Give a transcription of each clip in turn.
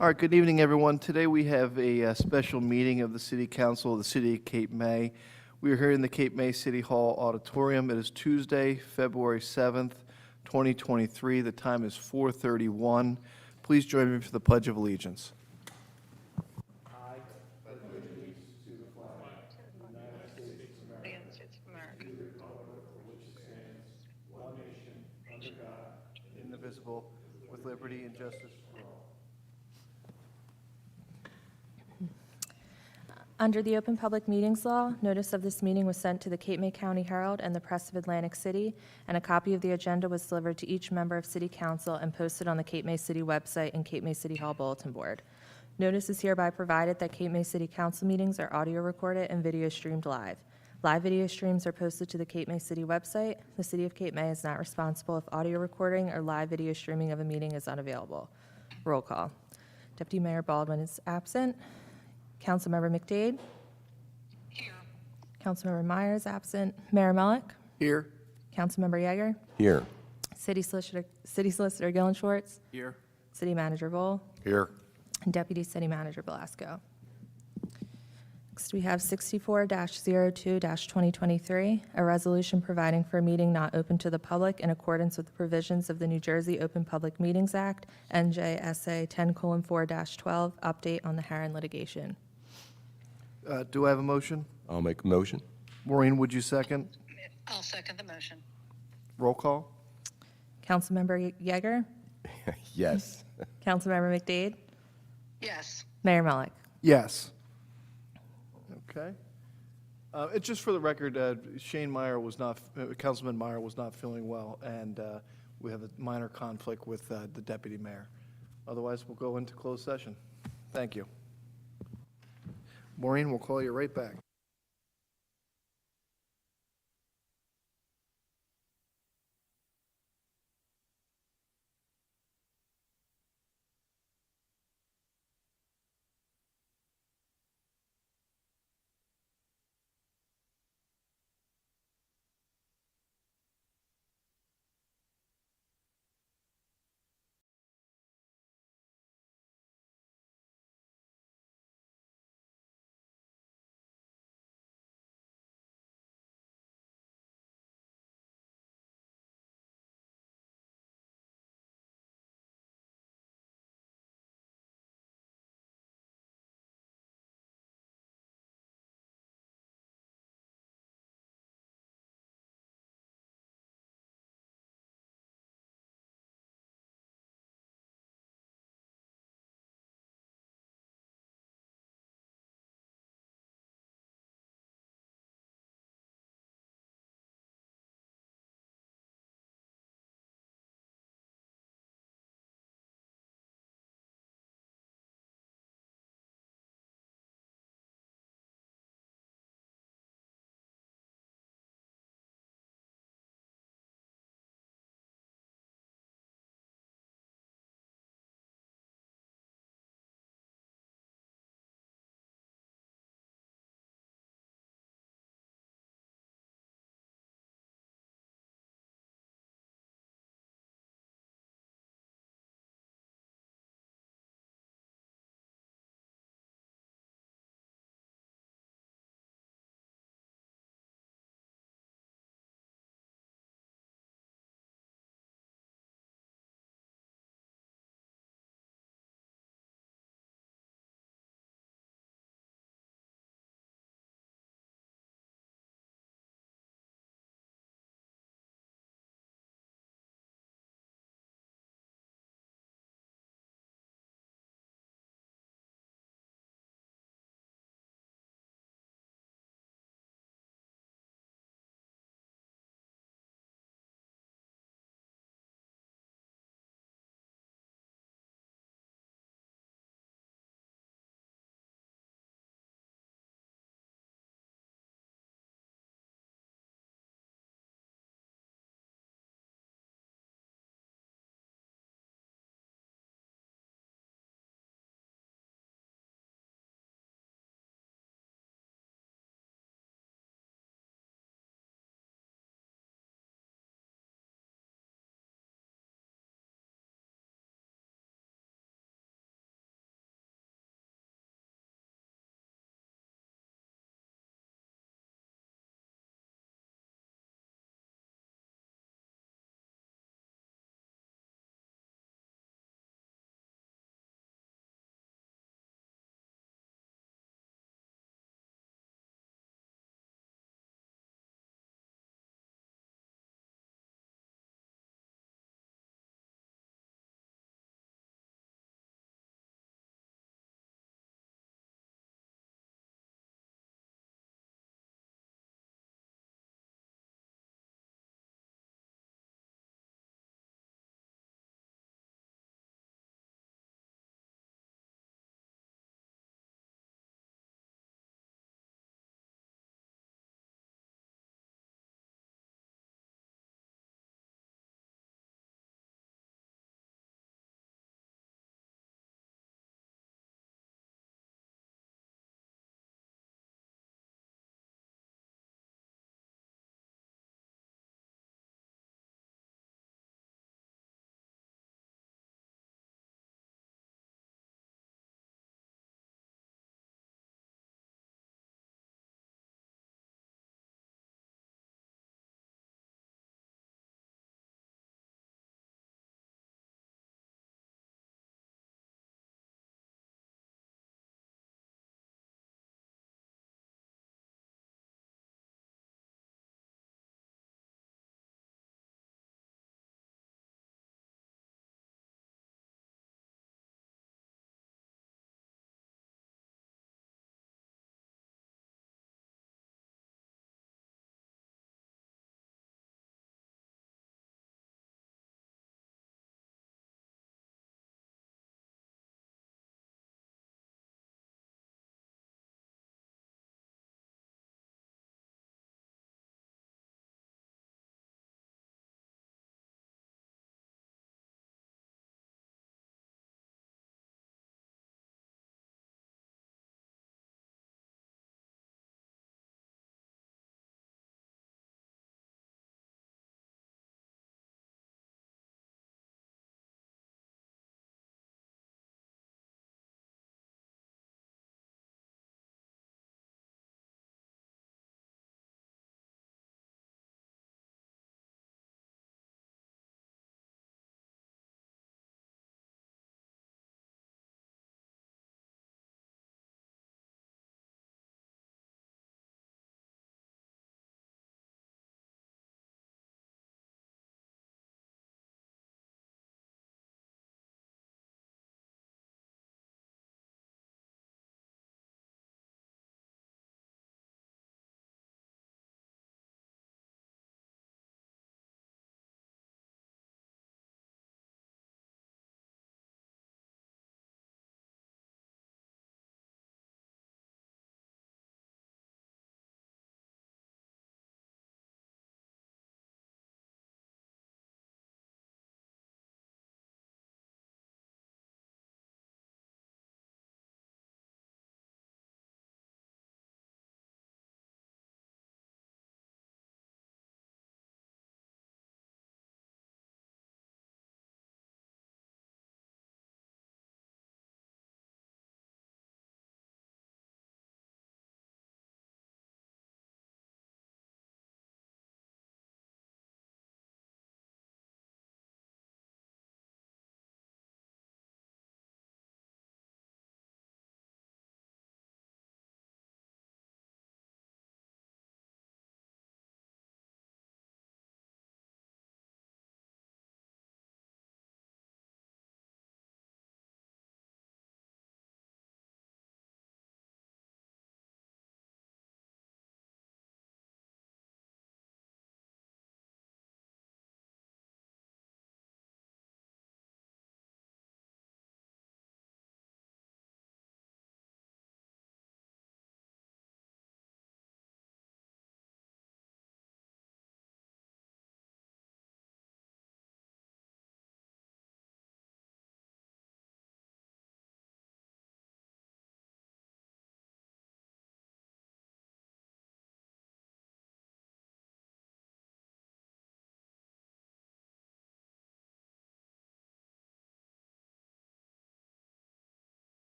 All right, good evening, everyone. Today we have a special meeting of the City Council of the City of Cape May. We are here in the Cape May City Hall Auditorium. It is Tuesday, February 7th, 2023. The time is 4:31. Please join me for the Pledge of Allegiance. The United States of America. Indivisible, with liberty and justice for all. Under the Open Public Meetings Law, notice of this meeting was sent to the Cape May County Herald and the Press of Atlantic City, and a copy of the agenda was delivered to each member of City Council and posted on the Cape May City website and Cape May City Hall Bulletin Board. Notice is hereby provided that Cape May City Council meetings are audio recorded and video streamed live. Live video streams are posted to the Cape May City website. The City of Cape May is not responsible if audio recording or live video streaming of a meeting is unavailable. Roll call. Deputy Mayor Baldwin is absent. Councilmember McDade? Here. Councilmember Myers absent. Mayor Mellick? Here. Councilmember Yeager? Here. City Solicitor Gillen Schwartz? Here. City Manager Vole? Here. And Deputy City Manager Belasco. Next, we have 64-02-2023, a resolution providing for a meeting not open to the public in accordance with the provisions of the New Jersey Open Public Meetings Act, NJSA 10:4-12, update on the Heron litigation. Do I have a motion? I'll make a motion. Maureen, would you second? I'll second the motion. Roll call. Councilmember Yeager? Yes. Councilmember McDade? Yes. Mayor Mellick? Yes. Okay. It's just for the record, Shane Meyer was not, Councilman Meyer was not feeling well, and we have a minor conflict with the deputy mayor. Otherwise, we'll go into closed session. Thank you. Maureen, we'll call you right back.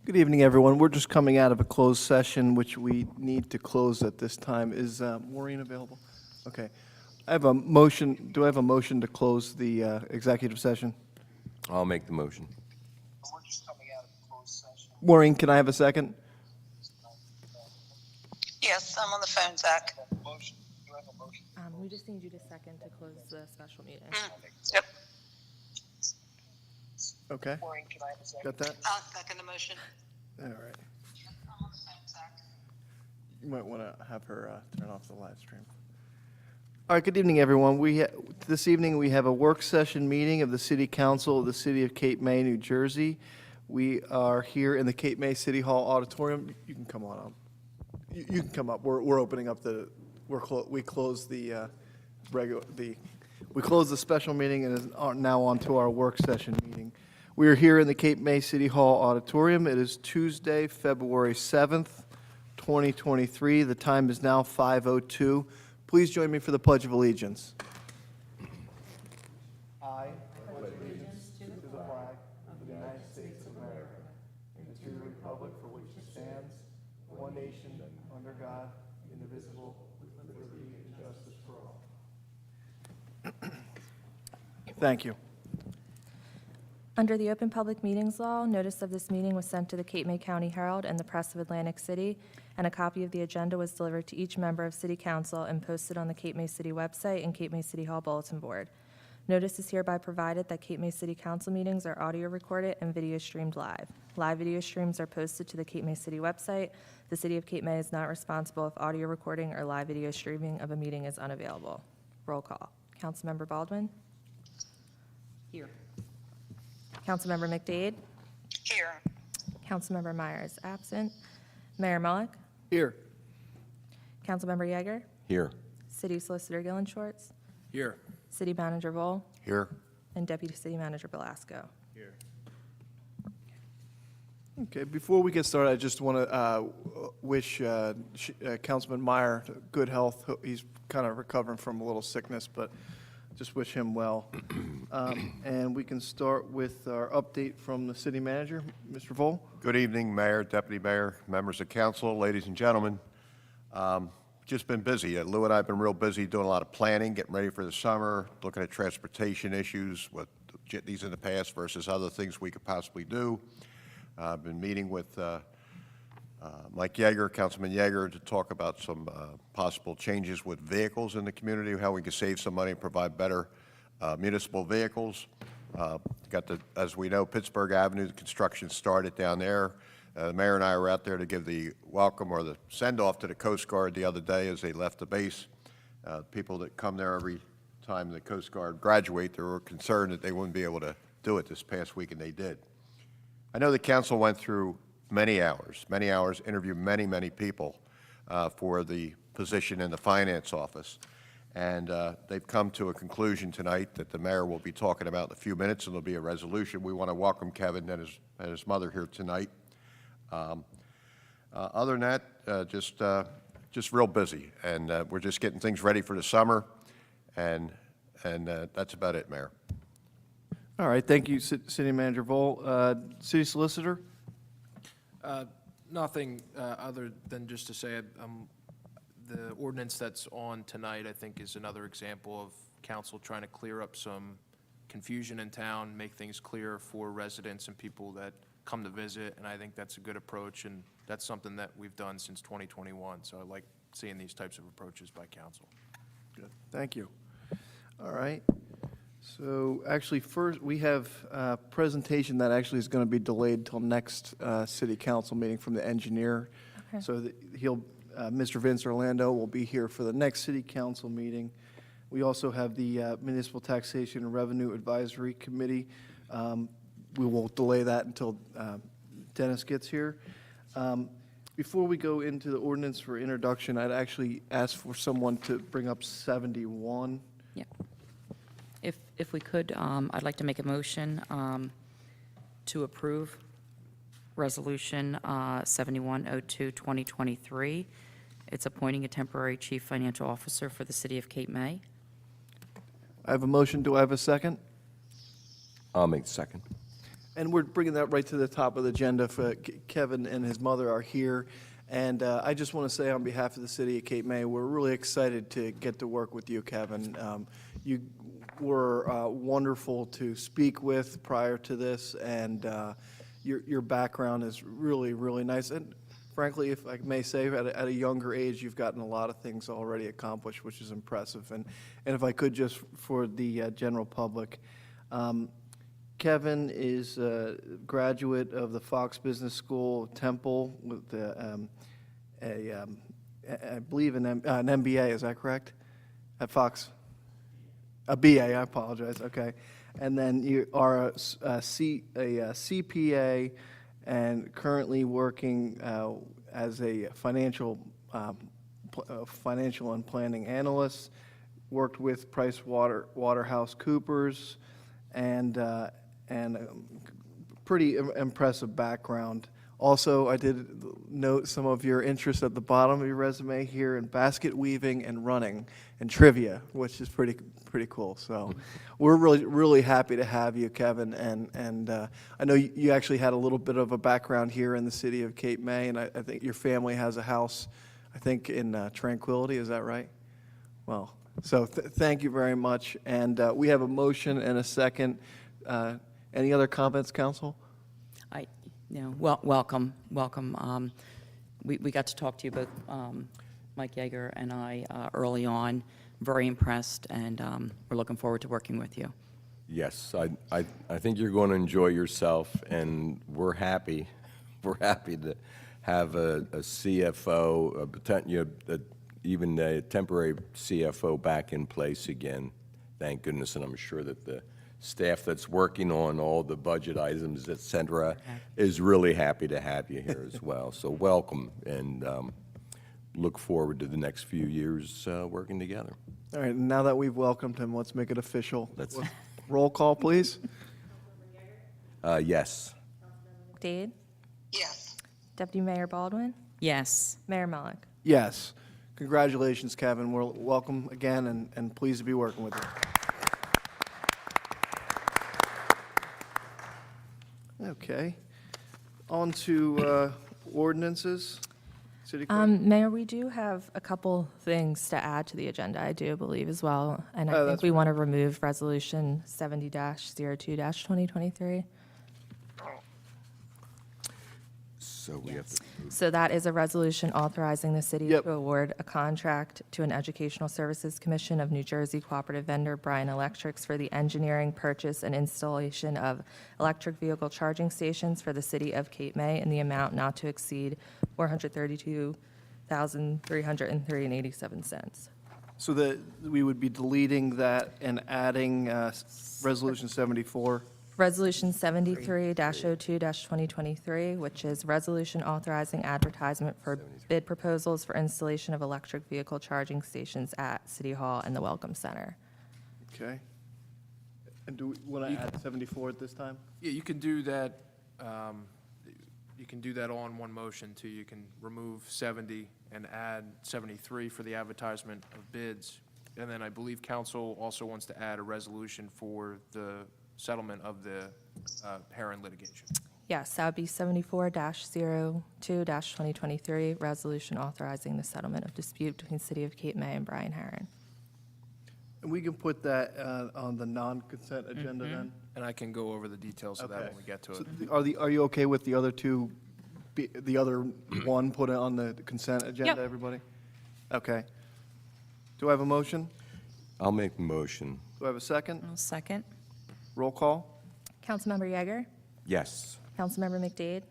Good evening, everyone. We're just coming out of a closed session, which we need to close at this time. Is Maureen available? Okay. I have a motion, do I have a motion to close the executive session? I'll make the motion. Maureen, can I have a second? Yes, I'm on the phone, Zach. We just need you to second to close the special meeting. Yep, Okay. Got that? I'll second the motion. All right. I'm on the phone, Zach. You might want to have her turn off the live stream. All right, good evening, everyone. This evening, we have a work session meeting of the City Council of the City of Cape May, New Jersey. We are here in the Cape May City Hall Auditorium. You can come on up. You can come up. We're opening up we closed the we closed the special meeting and are now on to our work session meeting. We are here in the Cape May City Hall Auditorium. It is Tuesday, February 7th, 2023. The time is now 5:02. Please join me for the Pledge of Allegiance. I pledge allegiance to the flag of the United States of America and to the republic for which it stands, one nation, under God, indivisible, with liberty and justice for all. Thank you. Under the Open Public Meetings Law, notice of this meeting was sent to the Cape May County Herald and the Press of Atlantic City, and a copy of the agenda was delivered to each member of City Council and posted on the Cape May City website and Cape May City Hall Bulletin Board. Notice is hereby provided that Cape May City Council meetings are audio recorded and video streamed live. Live video streams are posted to the Cape May City website. The City of Cape May is not responsible if audio recording or live video streaming of a meeting is unavailable. Roll call. Councilmember Baldwin? Here. Councilmember McDade? Here. Councilmember Myers, absent. Mayor Mullick? Here. Councilmember Yeager? Here. City Solicitor Gillen Schwartz? Here. City Manager Vol? Here. And Deputy City Manager Belasco. Okay, before we get started, I just want to wish Councilman Meyer good health. He's kind of recovering from a little sickness, but just wish him well. And we can start with our update from the city manager, Mr. Vol. Good evening, Mayor, Deputy Mayor, members of council, ladies and gentlemen. Just been busy. Lou and I have been real busy doing a lot of planning, getting ready for the summer, looking at transportation issues, what jitneys in the past versus other things we could possibly do. I've been meeting with Mike Yeager, Councilman Yeager, to talk about some possible changes with vehicles in the community, how we can save some money and provide better municipal vehicles. As we know, Pittsburgh Avenue, the construction started down there. The mayor and I were out there to give the welcome or the send-off to the Coast Guard the other day as they left the base. People that come there every time the Coast Guard graduate, they were concerned that they wouldn't be able to do it this past week, and they did. I know the council went through many hours, interviewed many people for the position in the finance office. And they've come to a conclusion tonight that the mayor will be talking about in a few minutes, and there'll be a resolution. We want to welcome Kevin and his mother here tonight. Other than that, just real busy, and we're just getting things ready for the summer, and that's about it, Mayor. All right, thank you, City Manager Vol. City Solicitor? Nothing other than just to say the ordinance that's on tonight, I think, is another example of council trying to clear up some confusion in town, make things clear for residents and people that come to visit, and I think that's a good approach, and that's something that we've done since 2021, so I like seeing these types of approaches by council. Good, thank you. All right. So actually, first, we have a presentation that actually is going to be delayed till next city council meeting from the engineer. Okay. So that Mr. Vince Orlando will be here for the next city council meeting. We also have the Municipal Taxation and Revenue Advisory Committee. We will delay that until Dennis gets here. Before we go into the ordinance for introduction, I'd actually ask for someone to bring up 71. Yeah. If we could, I'd like to make a motion to approve Resolution 7102-2023. It's appointing a temporary chief financial officer for the city of Cape May. I have a motion. Do I have a second? I'll make the second. And we're bringing that right to the top of the agenda. For Kevin and his mother are here. And I just want to say on behalf of the city of Cape May, we're really excited to get to work with you, Kevin. You were wonderful to speak with prior to this, and your background is really, really nice. And frankly, if I may say, at a younger age, you've gotten a lot of things already accomplished, which is impressive. And if I could, just for the general public, Kevin is a graduate of the Fox Business School, Temple, with I believe an MBA, is that correct? At Fox? A BA, I apologize, okay. And then you are a CPA and currently working as a financial and planning analyst, worked with PricewaterhouseCoopers, and pretty impressive background. Also, I did note some of your interests at the bottom of your resume here in basket weaving and running and trivia, which is pretty cool. So we're really, really happy to have you, Kevin. And I know you actually had a little bit of a background here in the city of Cape May, and I think your family has a house, I think, in Tranquility. Is that right? Well, so thank you very much. And we have a motion and a second. Any other comments, council? Welcome. We got to talk to you both, Mike Yeager and I, early on. Very impressed, and we're looking forward to working with you. Yes, I think you're going to enjoy yourself, and we're happy. We're happy to have a CFO, even a temporary CFO back in place again. Thank goodness, and I'm sure that the staff that's working on all the budget items, et cetera, is really happy to have you here as well. So welcome, and look forward to the next few years working together. All right, now that we've welcomed him, let's make it official. Let's- Roll call, please. Yes. McDade? Yes. Deputy Mayor Baldwin? Yes. Mayor Mellick? Yes. Congratulations, Kevin. We're welcome again and pleased to be working with you. Okay. On to ordinances. City Clerk. Mayor, we do have a couple things to add to the agenda, I do believe as well. And I think that's we want to remove Resolution 70-02-2023. So we have to. So that is a resolution authorizing the city Yep. to award a contract to an Educational Services Commission of New Jersey cooperative vendor Bryan Electrics for the engineering, purchase, and installation of electric vehicle charging stations for the city of Cape May in the amount not to exceed $432,303.87. So that we would be deleting that and adding Resolution 74. Resolution 73-02-2023, which is resolution authorizing advertisement for bid proposals for installation of electric vehicle charging stations at City Hall and the Welcome Center. Okay. And do we want to add 74 at this time? Yeah, you can do that, you can do that all in one motion, too. You can remove 70 and add 73 for the advertisement of bids. And then I believe council also wants to add a resolution for the settlement of the Heron litigation. Yes, that would be 74-02-2023, resolution authorizing the settlement of dispute between City of Cape May and Brian Heron. And we can put that on the non-consent agenda then? And I can go over the details of that when we get to So it. are you okay with the other two, the other one put it on the consent agenda, Yep. everybody? Okay. Do I have a motion? I'll make the motion. Do I have a second? I'll second. Roll call? Councilmember Yeager? Yes. Councilmember McDade?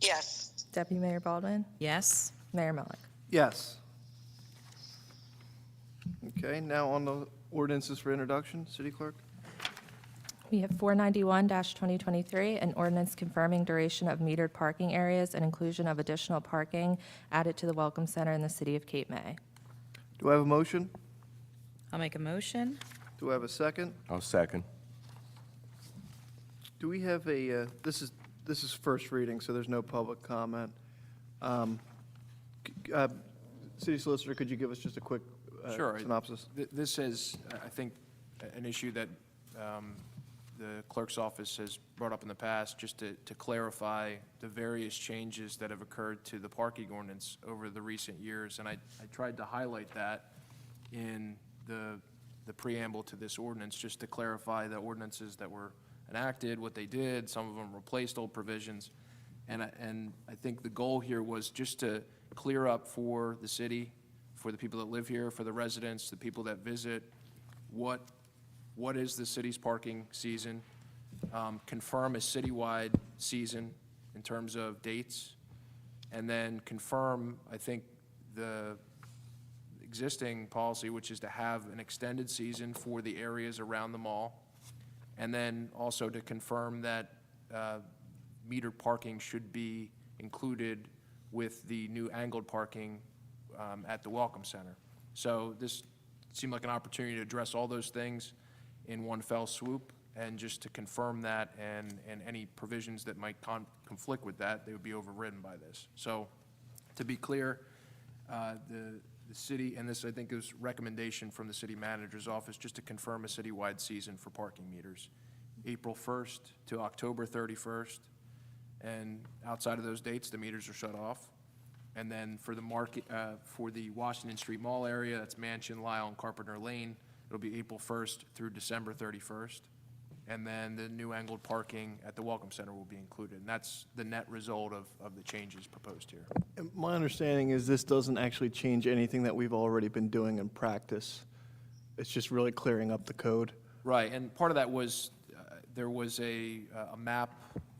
Yes. Deputy Mayor Baldwin? Yes. Mayor Mellick? Yes. Okay, now on the ordinances for introduction, City Clerk? We have 491-2023, an ordinance confirming duration of metered parking areas and inclusion of additional parking added to the Welcome Center in the City of Cape May. Do I have a motion? I'll make a motion. Do I have a second? I'll second. Do we have a, this is first reading, so there's no public comment. City Solicitor, could you give us just a quick Sure. synopsis? This is, I think, an issue that the clerk's office has brought up in the past, just to clarify the various changes that have occurred to the parking ordinance over the recent years. And I tried to highlight that in the preamble to this ordinance, just to clarify the ordinances that were enacted, what they did. Some of them replaced old provisions. And I think the goal here was just to clear up for the city, for the people that live here, for the residents, the people that visit, what is the city's parking season, confirm a citywide season in terms of dates, and then confirm, I think, the existing policy, which is to have an extended season for the areas around the mall, and then also to confirm that metered parking should be included with the new angled parking at the Welcome Center. So this seemed like an opportunity to address all those things in one fell swoop, and just to confirm that, and any provisions that might conflict with that, they would be overridden by this. So to be clear, the city, and this I think is recommendation from the city manager's office, just to confirm a citywide season for parking meters, April 1st to October 31st. And outside of those dates, the meters are shut off. And then for the market, for the Washington Street Mall area, that's Mansion, Lyle, and Carpenter Lane, it'll be April 1st through December 31st. And then the new angled parking at the Welcome Center will be included. And that's the net result of the changes proposed here. And my understanding is this doesn't actually change anything that we've already been doing in practice. It's just really clearing up the code. Right, and part of that was, there was a map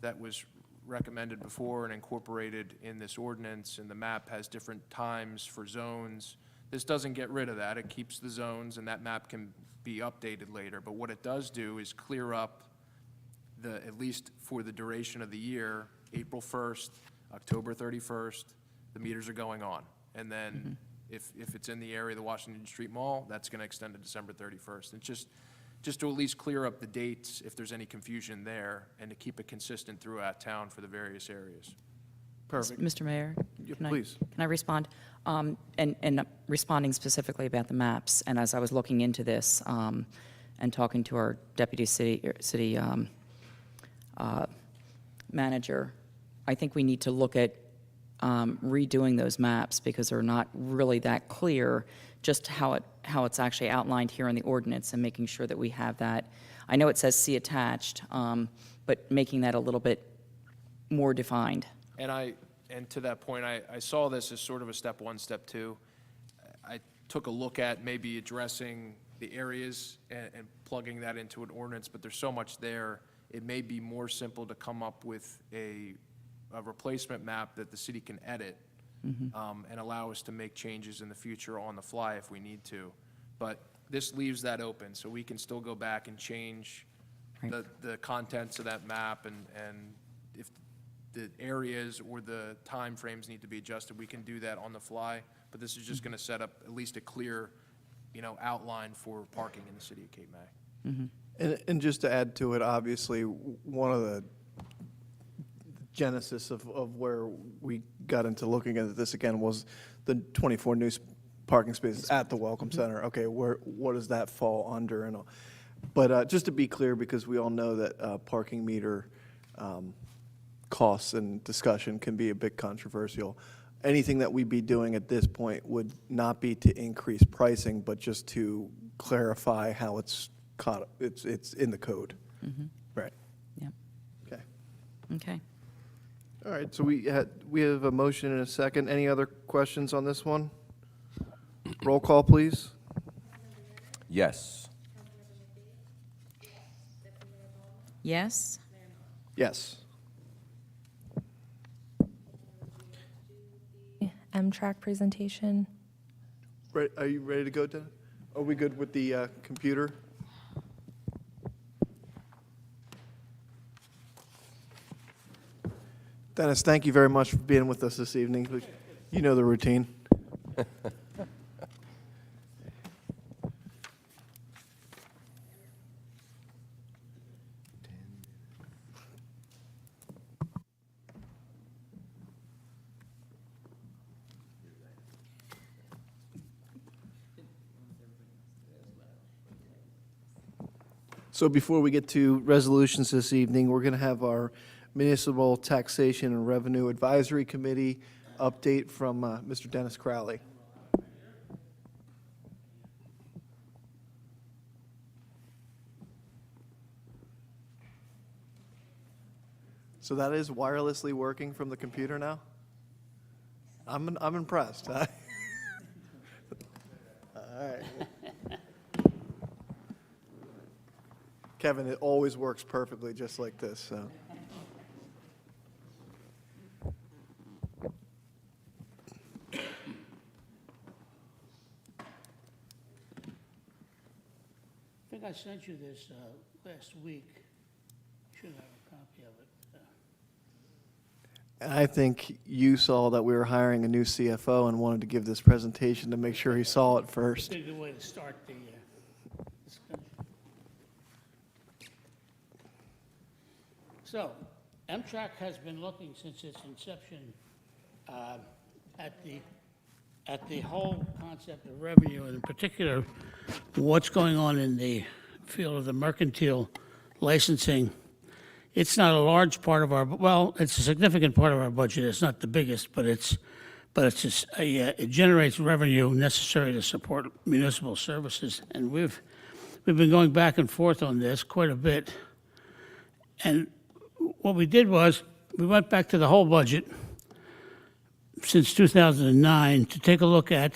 that was recommended before and incorporated in this ordinance, and the map has different times for zones. This doesn't get rid of that. It keeps the zones, and that map can be updated later. But what it does do is clear up at least for the duration of the year, April 1st, October 31st, the meters are going on. And then if it's in the area of the Washington Street Mall, that's going to extend to December 31st. And just to at least clear up the dates if there's any confusion there, and to keep it consistent throughout town for the various areas. Perfect. Mr. Mayor? Yeah, can I- please. Can I respond? And responding specifically about the maps, and as I was looking into this and talking to our deputy city manager, I think we need to look at redoing those maps, because they're not really that clear, just how it's actually outlined here in the ordinance, and making sure that we have that. I know it says see attached, but making that a little bit more defined. And to that point, I saw this as sort of a step one, step two. I took a look at maybe addressing the areas and plugging that into an ordinance, but there's so much there, it may be more simple to come up with a replacement map that the city can edit, and allow us to make changes in the future on the fly if we need to. But this leaves that open, so we can still go back and change the contents of that map, and if the areas or the timeframes need to be adjusted, we can do that on the fly. But this is just going to set up at least a clear, outline for parking in the city of Cape May. And just to add to it, obviously, one of the genesis of where we got into looking at this again was the 24 new parking spaces at the Welcome Center. Okay, what does that fall under and all? But just to be clear, because we all know that parking meter costs and discussion can be a bit controversial, anything that we'd be doing at this point would not be to increase pricing, but just to clarify how it's in the code. Right. Yep. Okay. Okay. All right, so we have a motion and a second. Any other questions on this one? Roll call, please. Yes. Yes? Yes. M-Track presentation. Right, are you ready to go, Dennis? Are we good with the computer? Dennis, thank you very much for being with us this evening. You know the routine. So before we get to resolutions this evening, we're going to have our Municipal Taxation and Revenue Advisory Committee update from Mr. Dennis Crowley. So that is wirelessly working from the computer now? I'm impressed. All right. Kevin, it always works perfectly just like this, so. I think I sent you this last week. Should have a copy of it. And I think you saw that we were hiring a new CFO and wanted to give this presentation to make sure he saw it first. It's a good way to start the discussion. So, Amtrak has been looking since its inception at the whole concept of revenue, and in particular, what's going on in the field of the mercantile licensing. It's not a large part of our, well, it's a significant part of our budget. It's not the biggest, but it generates revenue necessary to support municipal services. And we've been going back and forth on this quite a bit. And what we did was, we went back to the whole budget since 2009 to take a look at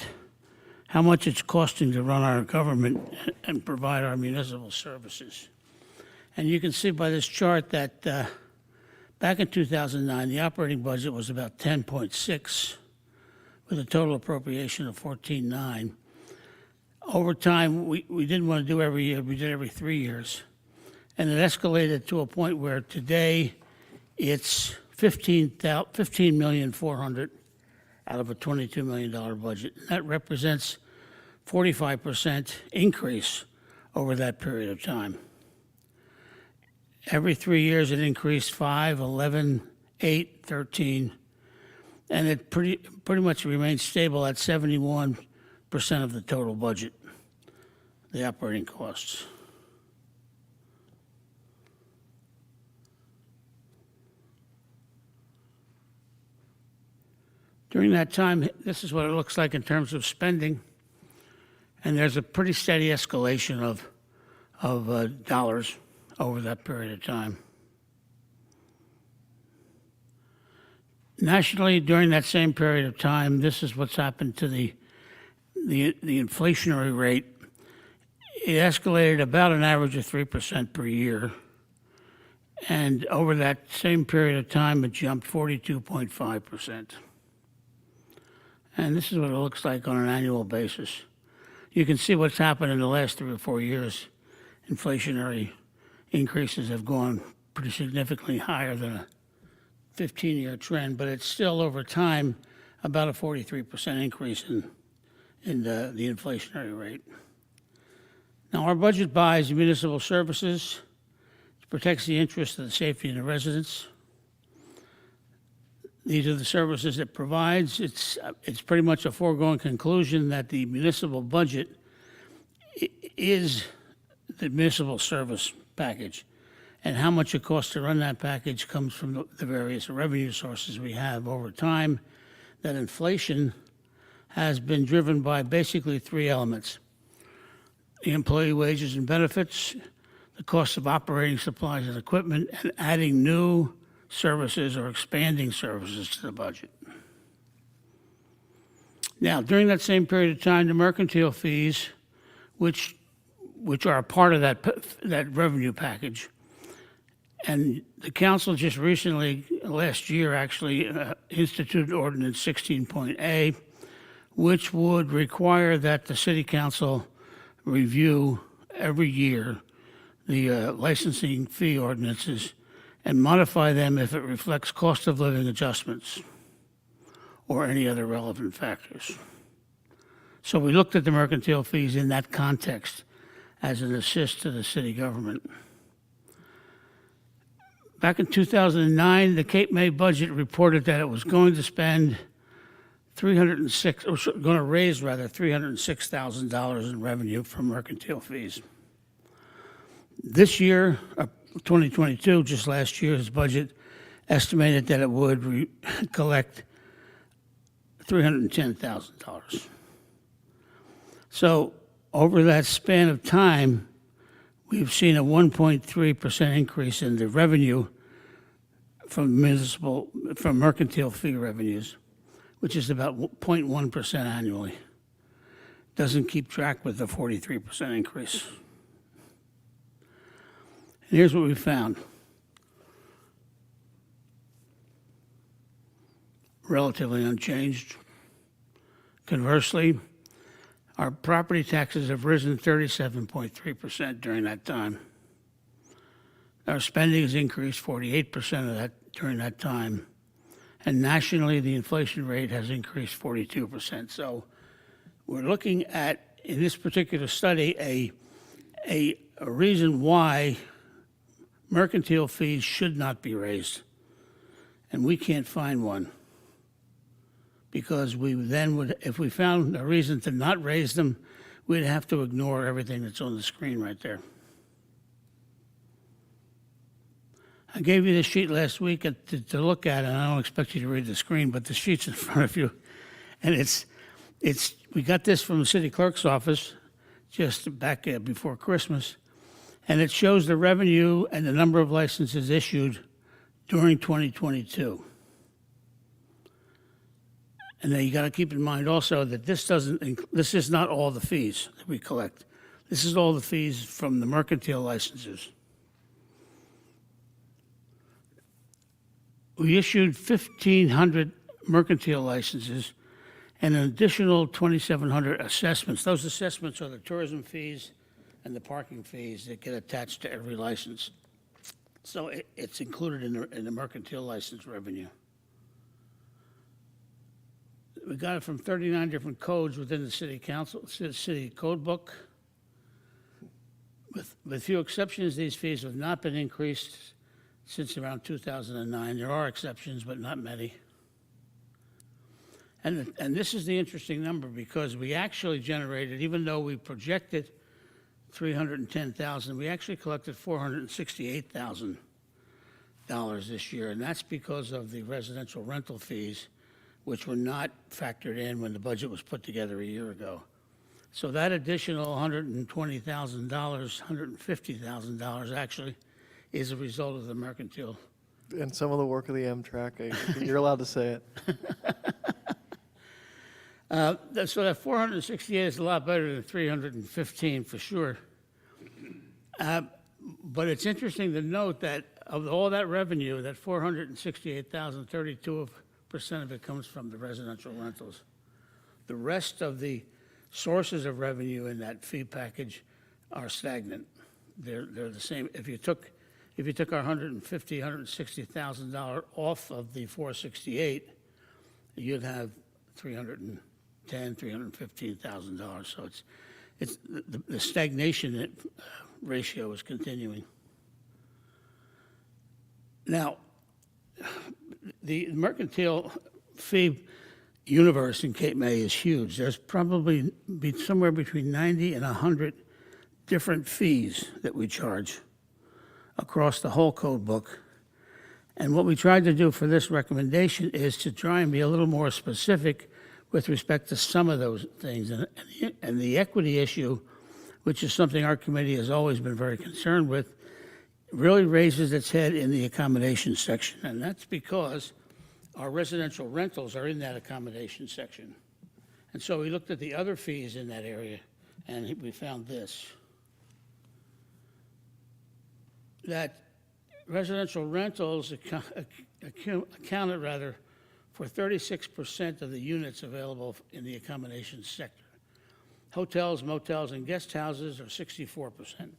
how much it's costing to run our government and provide our municipal services. And you can see by this chart that back in 2009, the operating budget was about 10.6 with a total appropriation of 14.9. Over time, we didn't want to do every year, we did every 3 years. And it escalated to a point where today it's $15,400,000 out of a $22 million budget. That represents 45% increase over that period of time. Every 3 years, it increased 5, 11, 8, 13, and it pretty much remained stable at 71% of the total budget, the operating costs. During that time, this is what it looks like in terms of spending, and there's a pretty steady escalation of dollars over that period of time. Nationally, during that same period of time, this is what's happened to the inflationary rate. It escalated about an average of 3% per year, and over that same period of time, it jumped 42.5%. And this is what it looks like on an annual basis. You can see what's happened in the last 3 or 4 years. Inflationary increases have gone pretty significantly higher than a 15-year trend, but it's still over time about a 43% increase in the inflationary rate. Now, our budget buys municipal services. It protects the interests of the safety of the residents. These are the services it provides. It's pretty much a foregone conclusion that the municipal budget is the municipal service package. And how much it costs to run that package comes from the various revenue sources we have over time. That inflation has been driven by basically 3 elements: the employee wages and benefits, the cost of operating supplies and equipment, and adding new services or expanding services to the budget. Now, during that same period of time, the mercantile fees, which are a part of that revenue package, and the council just recently, last year actually, instituted Ordinance 16.A, which would require that the city council review every year the licensing fee ordinances and modify them if it reflects cost of living adjustments or any other relevant factors. So we looked at the mercantile fees in that context as an assist to the city government. Back in 2009, the Cape May budget reported that it was going to spend $306,000 in revenue from mercantile fees. This year, 2022, just last year's budget estimated that it would collect $310,000. So over that span of time, we've seen a 1.3% increase in the revenue from mercantile fee revenues, which is about 0.1% annually. Doesn't keep track with the 43% increase. And here's what we found. Relatively unchanged. Conversely, our property taxes have risen 37.3% during that time. Our spending has increased 48% of that during that time. And nationally, the inflation rate has increased 42%. So we're looking at, in this particular study, a reason why mercantile fees should not be raised. And we can't find one. Because we then would, if we found a reason to not raise them, we'd have to ignore everything that's on the screen right there. I gave you this sheet last week to look at, and I don't expect you to read the screen, but the sheet's in front of you. And we got this from the city clerk's office just back before Christmas. And it shows the revenue and the number of licenses issued during 2022. And then you got to keep in mind also that this is not all the fees that we collect. This is all the fees from the mercantile licenses. We issued 1,500 mercantile licenses and an additional 2,700 assessments. Those assessments are the tourism fees and the parking fees that get attached to every license. So it's included in the mercantile license revenue. We got it from 39 different codes within the city council, city code book. With few exceptions, these fees have not been increased since around 2009. There are exceptions, but not many. And this is the interesting number because we actually generated, even though we projected 310,000, we actually collected $468,000 this year, and that's because of the residential rental fees, which were not factored in when the budget was put together a year ago. So that additional $120,000, $150,000 actually is a result of the mercantile. And some of the work of the Amtrak, you're allowed to say it. So that 468 is a lot better than 315 for sure. But it's interesting to note that of all that revenue, that 468,000, 32% of it comes from the residential rentals. The rest of the sources of revenue in that fee package are stagnant. They're the same. If you took our $160,000 off of the 468, you'd have $315,000. So it's the stagnation ratio is continuing. Now, the mercantile fee universe in Cape May is huge. There's probably somewhere between 90 and 100 different fees that we charge across the whole code book. And what we tried to do for this recommendation is to try and be a little more specific with respect to some of those things. And the equity issue, which is something our committee has always been very concerned with, really raises its head in the accommodation section. And that's because our residential rentals are in that accommodation section. And so we looked at the other fees in that area, and we found this. That residential rentals accounted for 36% of the units available in the accommodation sector. Hotels, motels, and guest houses are 64%.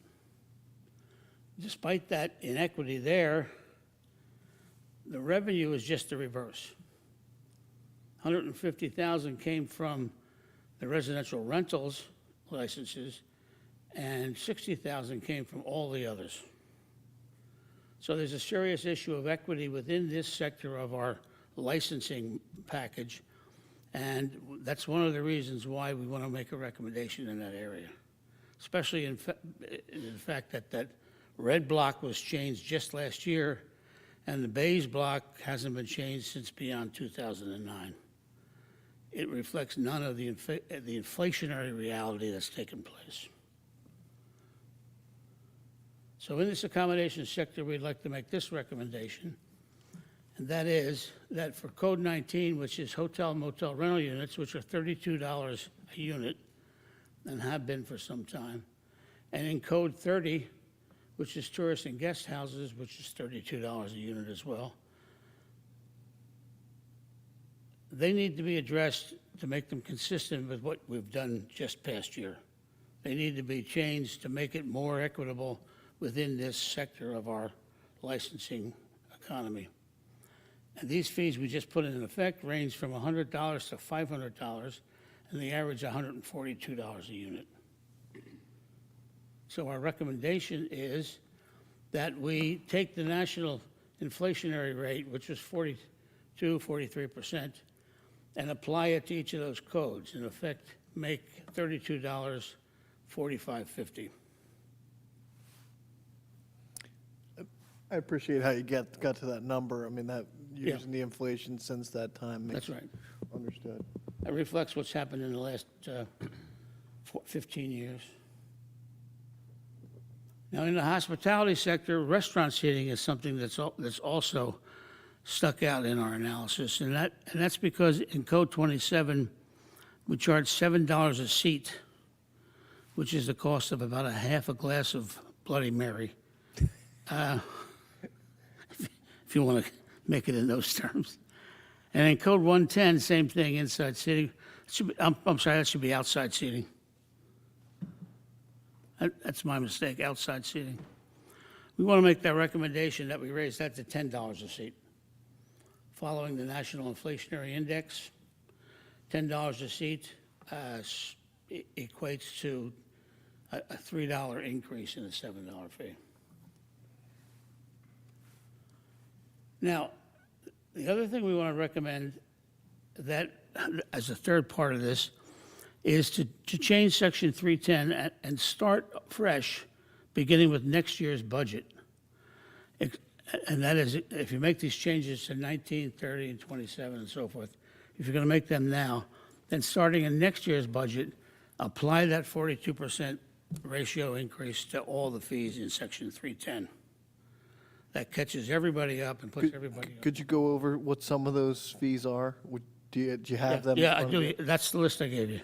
Despite that inequity there, the revenue is just the reverse. 150,000 came from the residential rentals licenses, and 60,000 came from all the others. So there's a serious issue of equity within this sector of our licensing package, and that's one of the reasons why we want to make a recommendation in that area, especially in the fact that red block was changed just last year, and the beige block hasn't been changed since beyond 2009. It reflects none of the inflationary reality that's taken place. So in this accommodation sector, we'd like to make this recommendation, and that is that for Code 19, which is hotel motel rental units, which are $32 a unit and have been for some time, and in Code 30, which is tourist and guest houses, which is $32 a unit as well, they need to be addressed to make them consistent with what we've done just past year. They need to be changed to make it more equitable within this sector of our licensing economy. And these fees we just put in effect range from $100 to $500, and the average $142 a unit. So our recommendation is that we take the national inflationary rate, which was 43%, and apply it to each of those codes. In effect, make $32 $45.50. I appreciate how you got to that number. I mean, that, using the inflation since that time. makes- That's right. Understood. That reflects what's happened in the last 15 years. Now, in the hospitality sector, restaurant seating is something that's also stuck out in our analysis, and that's because in Code 27, we charge $7 a seat, which is the cost of about a half a glass of Bloody Mary. If you want to make it in those terms. And in Code 110, same thing, inside seating. I'm sorry, that should be outside seating. That's my mistake, outside seating. We want to make that recommendation that we raise that to $10 a seat. Following the National Inflationary Index, $10 a seat equates to a $3 increase in the $7 fee. Now, the other thing we want to recommend that, as a third part of this, is to change Section 310 and start fresh, beginning with next year's budget. And that is, if you make these changes to 19, 30, and 27, and so forth, if you're going to make them now, then starting in next year's budget, apply that 42% ratio increase to all the fees in Section 310. That catches everybody up and puts everybody up. Could you go over what some of those fees are? Do you have them? in Yeah, I front of do. you? That's the list I gave you.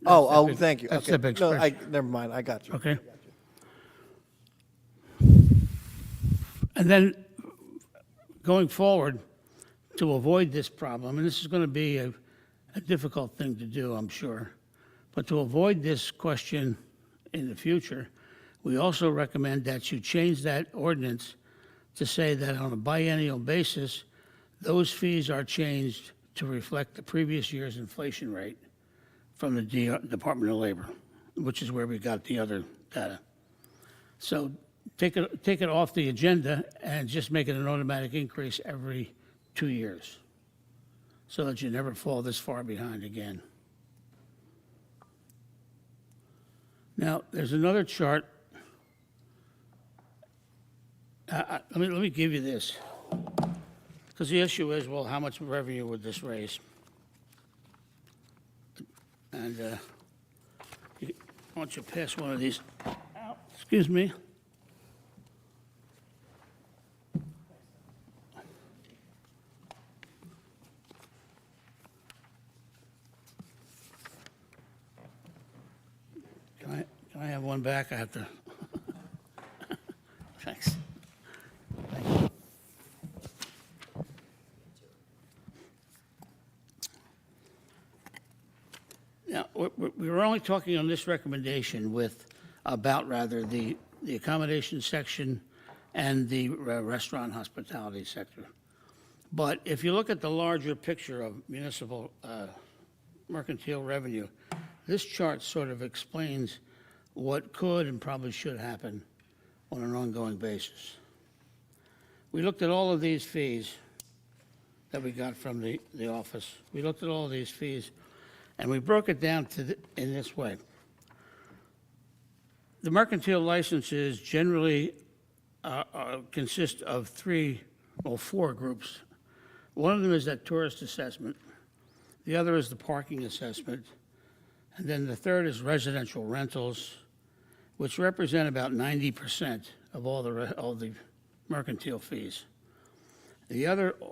Oh, big- thank you. that's Okay. the big No, spreadsheet. never mind, I got you. Okay. And then, going forward, to avoid this problem, and this is going to be a difficult thing to do, I'm sure, but to avoid this question in the future, we also recommend that you change that ordinance to say that on a biennial basis, those fees are changed to reflect the previous year's inflation rate from the Department of Labor, which is where we got the other data. So take it off the agenda and just make it an automatic increase every 2 years so that you never fall this far behind again. Now, there's another chart. Let me give you this, because the issue is, well, how much revenue would this raise? And why don't you pass one of these out? Excuse me. Can I have one back? I have to. Thanks. Thank you. Now, we were only talking on this recommendation about the accommodation section and the restaurant hospitality sector. But if you look at the larger picture of municipal mercantile revenue, this chart sort of explains what could and probably should happen on an ongoing basis. We looked at all of these fees that we got from the office. We looked at all of these fees, and we broke it down in this way. The mercantile licenses generally consist of four groups. One of them is that tourist assessment. The other is the parking assessment. And then the third is residential rentals, which represent about 90% of all the mercantile fees.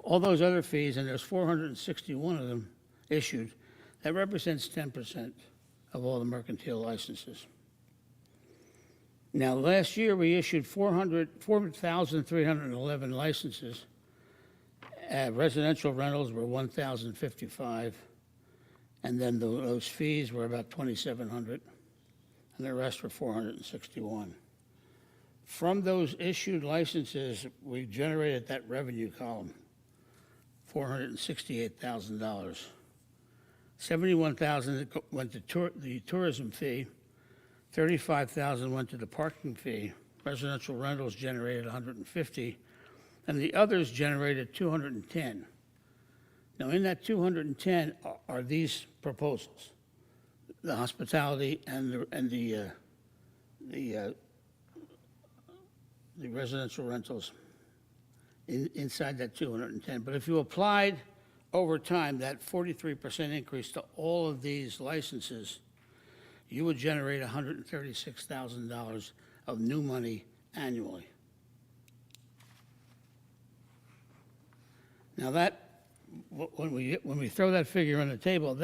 All those other fees, and there's 461 of them issued, that represents 10% of all the mercantile licenses. Now, last year, we issued 4,311 licenses. Residential rentals were 1,055, and then those fees were about 2,700, and the rest were 461. From those issued licenses, we generated that revenue column, $468,000. $71,000 went to the tourism fee, $35,000 went to the parking fee, residential rentals generated $150, and the others generated $210. Now, in that $210 are these proposals, the hospitality and the residential rentals inside that 210. But if you applied over time that 43% increase to all of these licenses, you would generate $136,000 of new money annually. Now when we throw that figure on the table,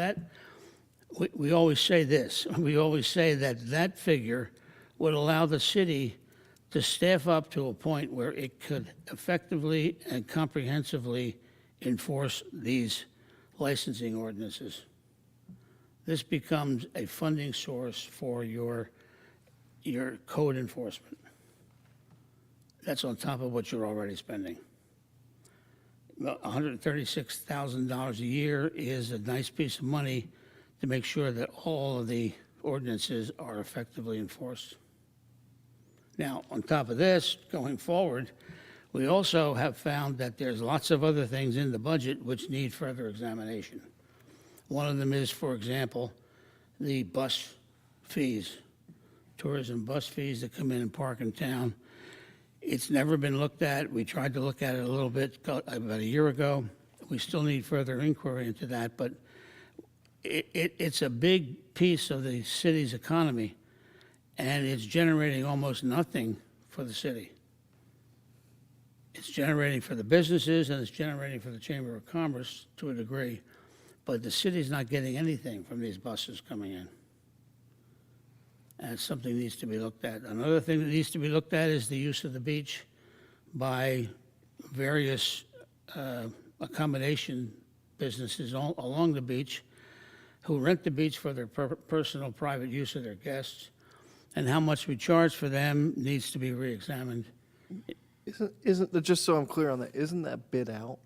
we always say this. We always say that figure would allow the city to staff up to a point where it could effectively and comprehensively enforce these licensing ordinances. This becomes a funding source for your code enforcement. That's on top of what you're already spending. $136,000 a year is a nice piece of money to make sure that all of the ordinances are effectively enforced. Now, on top of this, going forward, we also have found that there's lots of other things in the budget which need further examination. One of them is, for example, the bus fees, tourism bus fees that come in and park in town. It's never been looked at. We tried to look at it a little bit about a year ago. We still need further inquiry into that, but it's a big piece of the city's economy, and it's generating almost nothing for the city. It's generating for the businesses, and it's generating for the Chamber of Commerce to a degree, but the city's not getting anything from these buses coming in. And something needs to be looked at. Another thing that needs to be looked at is the use of the beach by various accommodation businesses along the beach who rent the beach for their personal private use of their guests, and how much we charge for them needs to be reexamined. Isn't, just so I'm clear on that, isn't that bid out?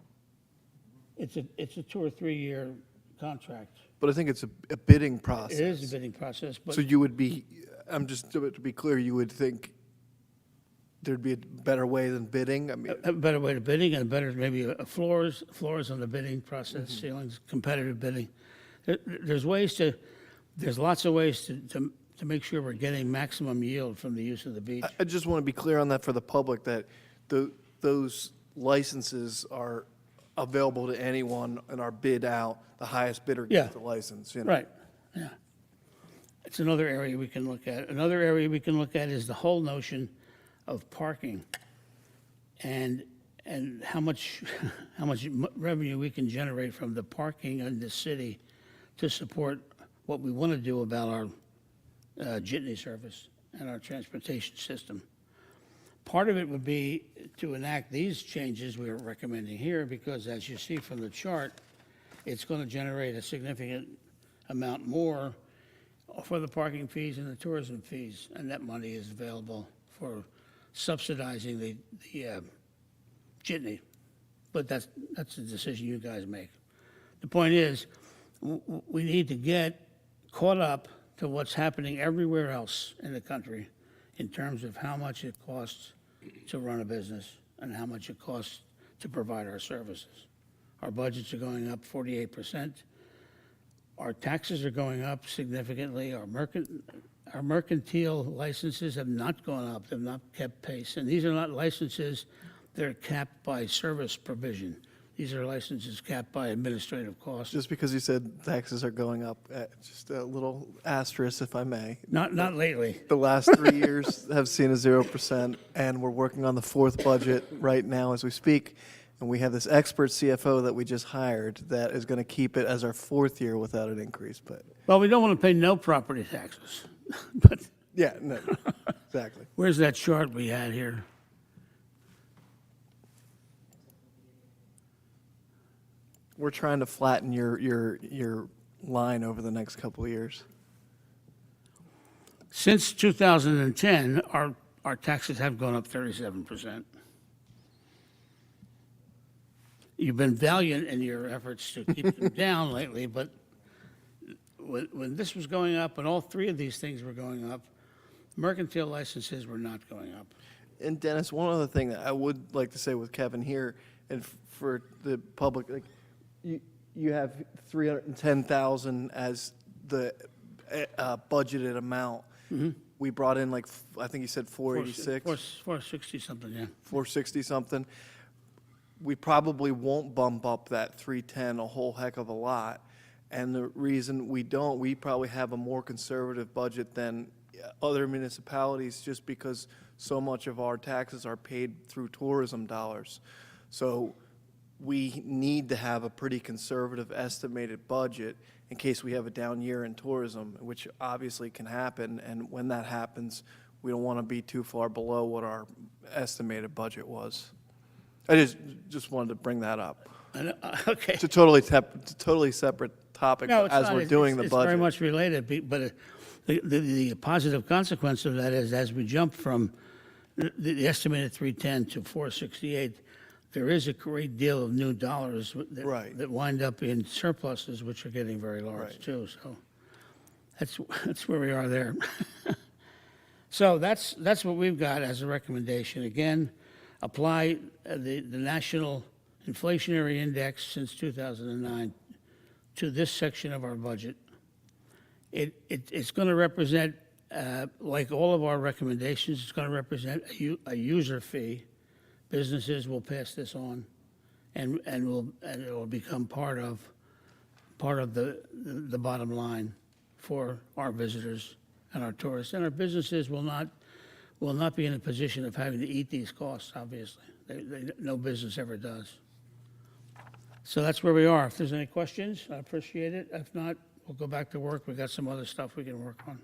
It's a 2 or 3 year contract. But I think it's a bidding process. It is a bidding process, but So you would be, to be clear, you would think there'd be a better way than bidding? I mean, a better way to bidding and a better, maybe floors on the bidding process, ceilings, competitive bidding. There's lots of ways to make sure we're getting maximum yield from the use of the beach. I just want to be clear on that for the public, that those licenses are available to anyone and are bid out. The highest bidder Yeah. gets the license, you know? Right, yeah. It's another area we can look at. Another area we can look at is the whole notion of parking and how much revenue we can generate from the parking in the city to support what we want to do about our jitney service and our transportation system. Part of it would be to enact these changes we're recommending here, because as you see from the chart, it's going to generate a significant amount more for the parking fees and the tourism fees, and that money is available for subsidizing the jitney. But that's a decision you guys make. The point is, we need to get caught up to what's happening everywhere else in the country in terms of how much it costs to run a business and how much it costs to provide our services. Our budgets are going up 48%. Our taxes are going up significantly. our mercantile licenses have not gone up, they've not kept pace. And these are not licenses that are capped by service provision. These are licenses capped by administrative costs. Just because you said taxes are going up, just a little asterisk, if I may. Not lately. The last 3 years have seen a 0%, and we're working on the fourth budget right now as we speak. And we have this expert CFO that we just hired that is going to keep it as our fourth year without an increase. But Well, we don't want to pay no property taxes. But yeah, no, exactly. where's that chart we had here? We're trying to flatten your line over the next couple of years. Since 2010, our taxes have gone up 37%. You've been valiant in your efforts to keep them down lately, but when this was going up, and all three of these things were going up, mercantile licenses were not going up. And Dennis, one other thing that I would like to say with Kevin here, and for the public, like, you have 310,000 as the budgeted amount. We brought in like, I think you said 486, 460 something, yeah. 460 something. We probably won't bump up that 310 a whole heck of a lot. And the reason we don't, we probably have a more conservative budget than other municipalities just because so much of our taxes are paid through tourism dollars. So we need to have a pretty conservative estimated budget in case we have a down year in tourism, which obviously can happen. And when that happens, we don't want to be too far below what our estimated budget was. I just wanted to bring that up. Okay. It's a totally separate topic No, it's as not. we're doing the It's very budget. much related, but the positive consequence of that is as we jump from the estimated 310 to 468, there is a great deal of new dollars Right. that wind up in surpluses, which are getting very large Right. too. So that's where we are there. So that's what we've got as a recommendation. Again, apply the national inflationary index since 2009 to this section of our budget. It's going to represent, like all of our recommendations, it's going to represent a user fee. Businesses will pass this on, and it will become part of the bottom line for our visitors and our tourists. And our businesses will not be in a position of having to eat these costs, obviously. No business ever does. So that's where we are. If there's any questions, I appreciate it. If not, we'll go back to work. We've got some other stuff we can work on.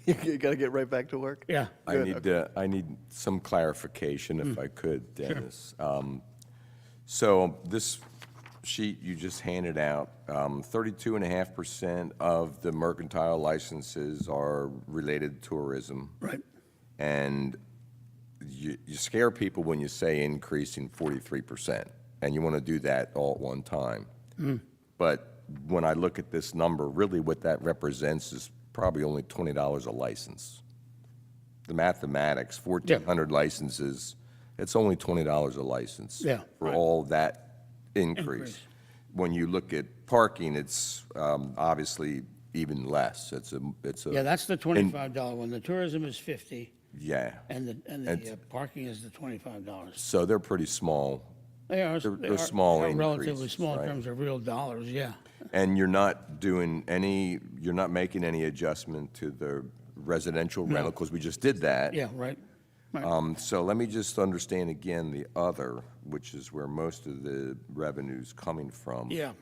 You got to get right back to work? Yeah. I need some clarification, if I could, Dennis. So this sheet you just handed out, 32.5% of the mercantile licenses are related to tourism. Right. And you scare people when you say increasing 43%, and you want to do that all at one time. But when I look at this number, really what that represents is probably only $20 a license. The mathematics, 1,400 licenses, it's only $20 a license. Yeah, For right. all that increase. Increase. When you look at parking, it's obviously even less. Yeah, that's the $25 one. The tourism is $50, Yeah. and the parking is the $25. So they're pretty small. They're small relatively increases, small in right? terms of real dollars, yeah. And you're not making any adjustment to the residential rental, because we just did that. Yeah, right. Right. So let me just understand again the other, which is where most of the revenue's coming from. Yeah.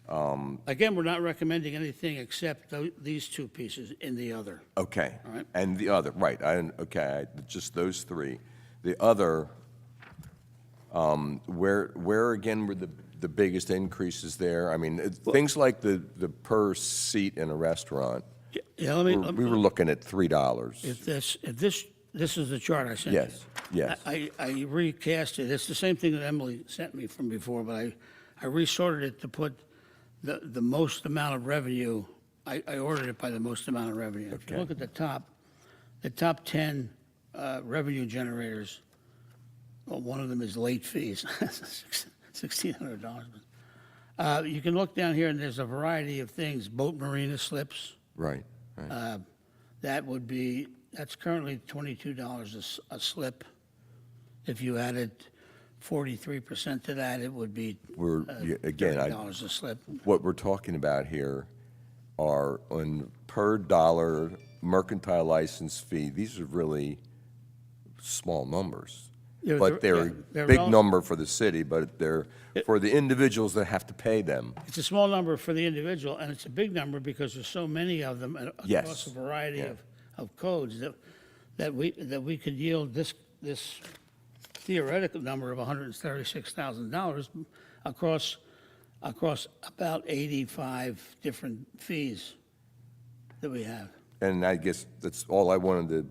Again, we're not recommending anything except these two pieces in the other. Okay. All right. And the other, right, just those three. The other, where again were the biggest increases there? I mean, things like the per seat in a restaurant, Yeah, we were looking at $3. If this is the chart I sent you. Yes. I recast it. It's the same thing that Emily sent me from before, but I resorted it to put the most amount of revenue. I ordered it by the most amount of revenue. If you Okay. look at the top 10 revenue generators, well, one of them is late fees, $1,600. You can look down here, and there's a variety of things, boat marina slips. Right. that's currently $22 a slip. If you added 43% to that, it would be Again, $30 a slip. what we're talking about here are on per dollar mercantile license fee. These are really small numbers. But they're a they're big relative. number for the city, but they're for the individuals that have to pay them. It's a small number for the individual, and it's a big number because there's so many of them Yes. across a variety Yeah. of codes that we could yield this theoretical number of $136,000 across about 85 different fees that we have. And I guess that's all I wanted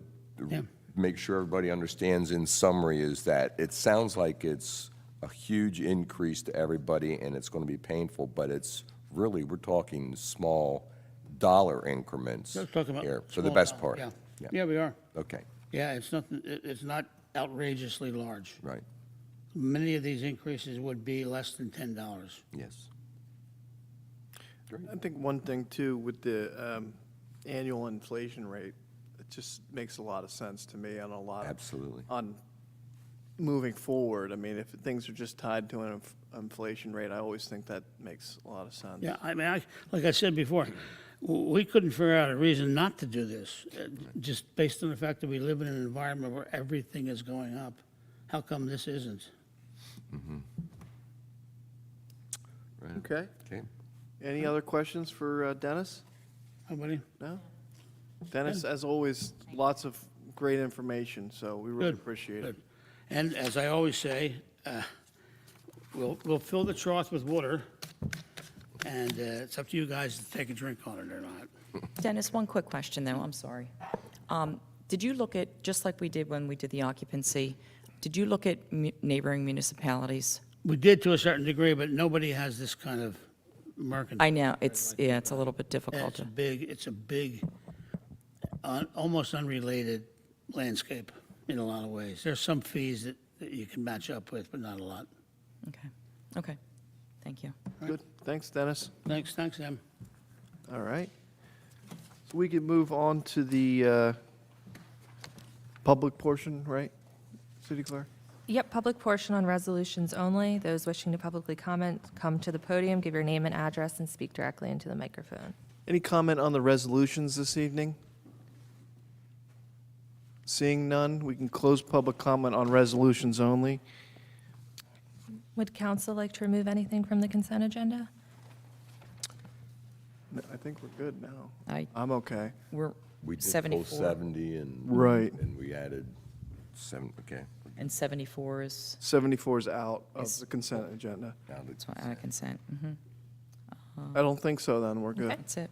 Yeah. to make sure everybody understands in summary is that it sounds like it's a huge increase to everybody and it's going to be painful, but it's really, we're talking small dollar increments We're talking about here for the small best dollar, part. Yeah, we are. Okay, Yeah, it's not outrageously large. right, Many of these increases would be less than $10. yes. I think one thing too, with the annual inflation rate, it just makes a lot of sense to me on a lot of. Absolutely. On moving forward, I mean, if things are just tied to an inflation rate, I always think that makes a lot of sense. Yeah, I mean, like I said before, we couldn't figure out a reason not to do this, just based on the fact that we live in an environment where everything is going up. How come this isn't? Right. Okay. Okay. Any other questions for Dennis? Nobody? No? Dennis, as always, lots of great information, so we really Good, appreciate it. good. And as I always say, we'll fill the trough with water, and it's up to you guys to take a drink on it or not. Dennis, one quick question, though, I'm sorry. Did you look at, just like we did when we did the occupancy, did you look at neighboring municipalities? We did to a certain degree, but nobody has this kind of mercantile. I know, it's a little bit difficult to, It's a big, almost unrelated landscape in a lot of ways. There's some fees that you can match up with, but not a lot. okay, thank you. Good, thanks, Dennis. Thanks, Em. All right. So we can move on to the public portion, right, City Clerk? Yep, public portion on resolutions only. Those wishing to publicly comment, come to the podium, give your name and address, and speak directly into the microphone. Any comment on the resolutions this evening? Seeing none, we can close public comment on resolutions only. Would council like to remove anything from the consent agenda? No, I think we're good now. I'm okay. We're We did full 74, 70 and. Right. And we added 7, okay. and 74 is, 74 is out of Is- the consent agenda. Now that's- so out of consent. I don't think so, then, we're good. That's it.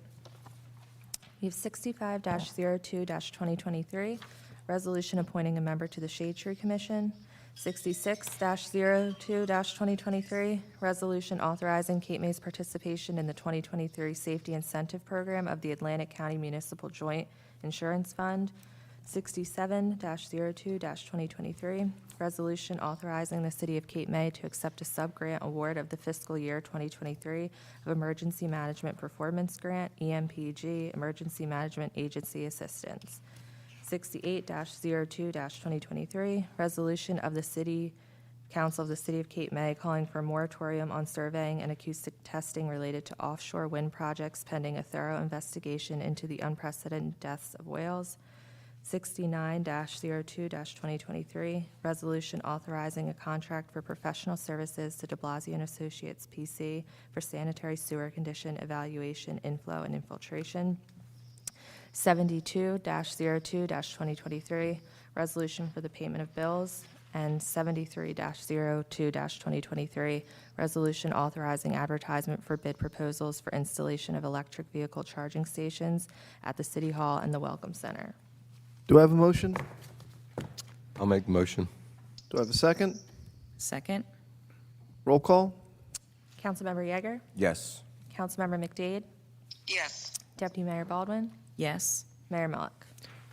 We have 65-02-2023, resolution appointing a member to the Shade Tree Commission. 66-02-2023, resolution authorizing Cape May's participation in the 2023 Safety Incentive Program of the Atlantic County Municipal Joint Insurance Fund. 67-02-2023, resolution authorizing the City of Cape May to accept a sub-grant award of the fiscal year 2023 of Emergency Management Performance Grant, EMPG, Emergency Management Agency Assistance. 68-02-2023, resolution of the City Council of the City of Cape May calling for a moratorium on surveying and acoustic testing related to offshore wind projects pending a thorough investigation into the unprecedented deaths of whales. 69-02-2023, resolution authorizing a contract for professional services to de Blasio and Associates, P.C., for sanitary sewer condition evaluation, inflow, and infiltration. 72-02-2023, resolution for the payment of bills. And 73-02-2023, resolution authorizing advertisement for bid proposals for installation of electric vehicle charging stations at the City Hall and the Welcome Center. Do I have a motion? I'll make the motion. Do I have a second? Second? Roll call? Councilmember Yeager, Yes. Councilmember McDade, Yes. Deputy Mayor Baldwin, Yes. Mayor Millick.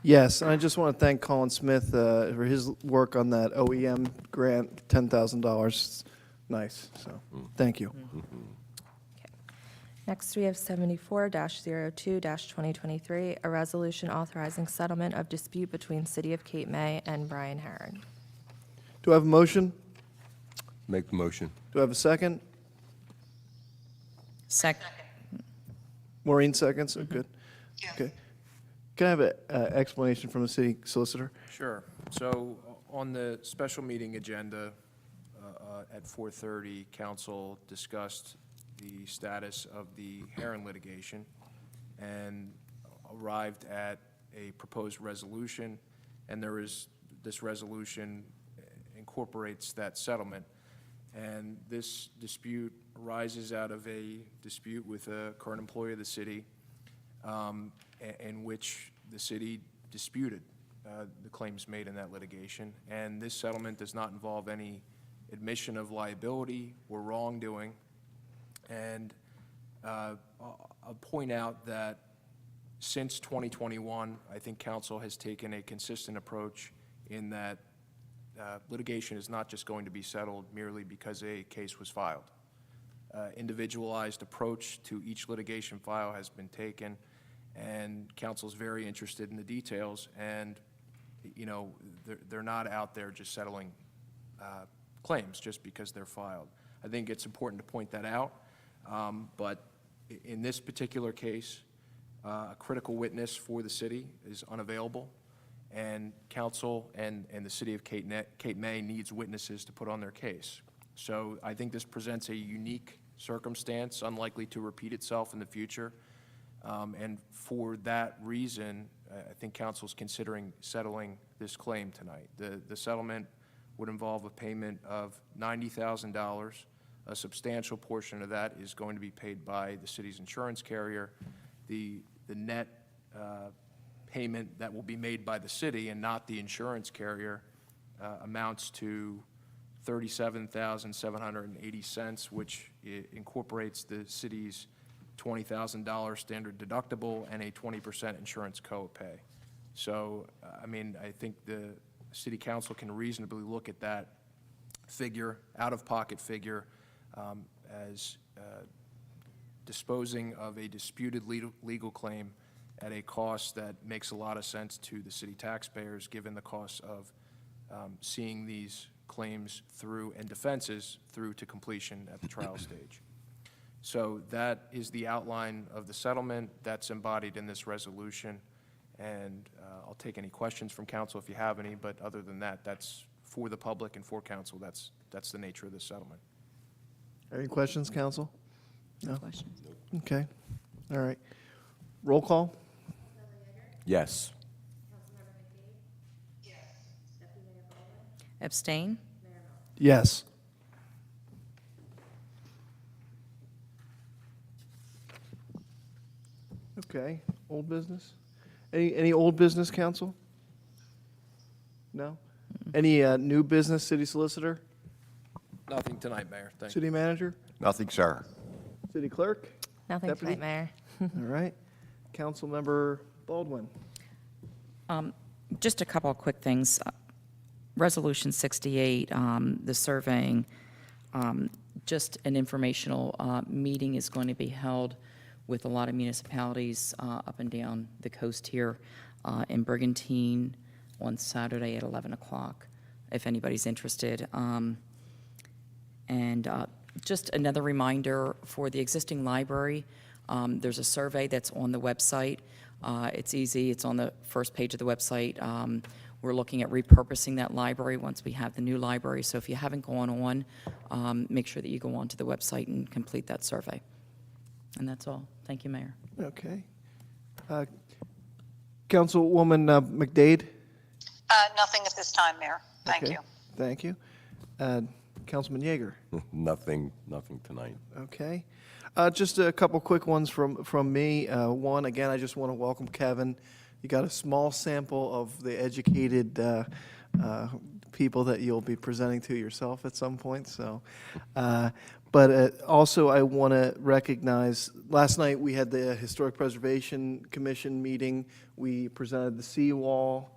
Yes, and I just want to thank Colin Smith for his work on that OEM grant, $10,000. Nice, so, thank you. Next, we have 74-02-2023, a resolution authorizing settlement of dispute between City of Cape May and Brian Herron. Do I have a motion? Make the motion. Do I have a second? Second. Maureen seconds, oh, good. Yes. Okay. Can I have an explanation from the city solicitor? Sure. So on the special meeting agenda at 4:30, council discussed the status of the Heron litigation and arrived at a proposed resolution, and this resolution incorporates that settlement. And this dispute arises out of a dispute with a current employee of the city, in which the city disputed the claims made in that litigation. And this settlement does not involve any admission of liability or wrongdoing. And I'll point out that since 2021, I think council has taken a consistent approach in that litigation is not just going to be settled merely because a case was filed. Individualized approach to each litigation file has been taken, and council's very interested in the details, and, you know, they're not out there just settling claims just because they're filed. I think it's important to point that out, but in this particular case, a critical witness for the city is unavailable, and council and the city of Cape May needs witnesses to put on their case. So I think this presents a unique circumstance, unlikely to repeat itself in the future. And for that reason, I think council's considering settling this claim tonight. The settlement would involve a payment of $90,000. A substantial portion of that is going to be paid by the city's insurance carrier. The net payment that will be made by the city and not the insurance carrier amounts to $37,780, which incorporates the city's $20,000 standard deductible and a 20% insurance co-pay. So, I mean, I think the city council can reasonably look at that figure, out-of-pocket figure, as disposing of a disputed legal claim at a cost that makes a lot of sense to the city taxpayers, given the cost of seeing these claims through and defenses through to completion at the trial stage. So that is the outline of the settlement that's embodied in this resolution, and I'll take any questions from council if you have any, but other than that, that's for the public and for council. That's the nature of this settlement. Any questions, council? No questions. Okay, all right. Roll call? Yes. Abstain? Yes. Okay, old business? Any old business, council? No? Any new business, city solicitor, Nothing tonight, Mayor. Thank you. city manager, Nothing, sir. city clerk? Nothing Deputy? tonight, Mayor. All right. Councilmember Baldwin. Just a couple of quick things. Resolution 68, the surveying, just an informational meeting is going to be held with a lot of municipalities up and down the coast here in Brigantine on Saturday at 11 o'clock, if anybody's interested. And just another reminder for the existing library, there's a survey that's on the website. It's easy. It's on the first page of the website. We're looking at repurposing that library once we have the new library. So if you haven't gone on, make sure that you go onto the website and complete that survey. And that's all. Thank you, Mayor. Okay. Councilwoman McDade? Nothing at this time, Mayor. Thank Okay, you. Thank you. Councilman Yeager? Nothing tonight. Okay. Just a couple quick ones from me. One, again, I just want to welcome Kevin. You got a small sample of the educated people that you'll be presenting to yourself at some point, so. But also, I want to recognize, last night we had the Historic Preservation Commission meeting. We presented the seawall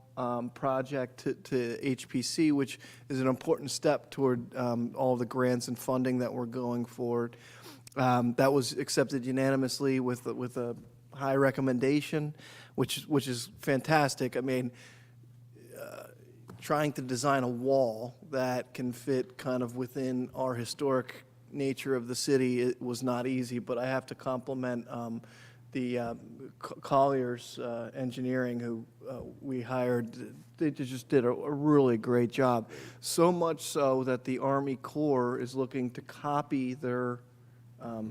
project to HPC, which is an important step toward all the grants and funding that we're going forward. That was accepted unanimously with a high recommendation, which is fantastic. I mean, trying to design a wall that can fit kind of within our historic nature of the city, it was not easy, but I have to compliment the Colliers Engineering, who we hired. They just did a really great job. So much so that the Army Corps is looking to copy their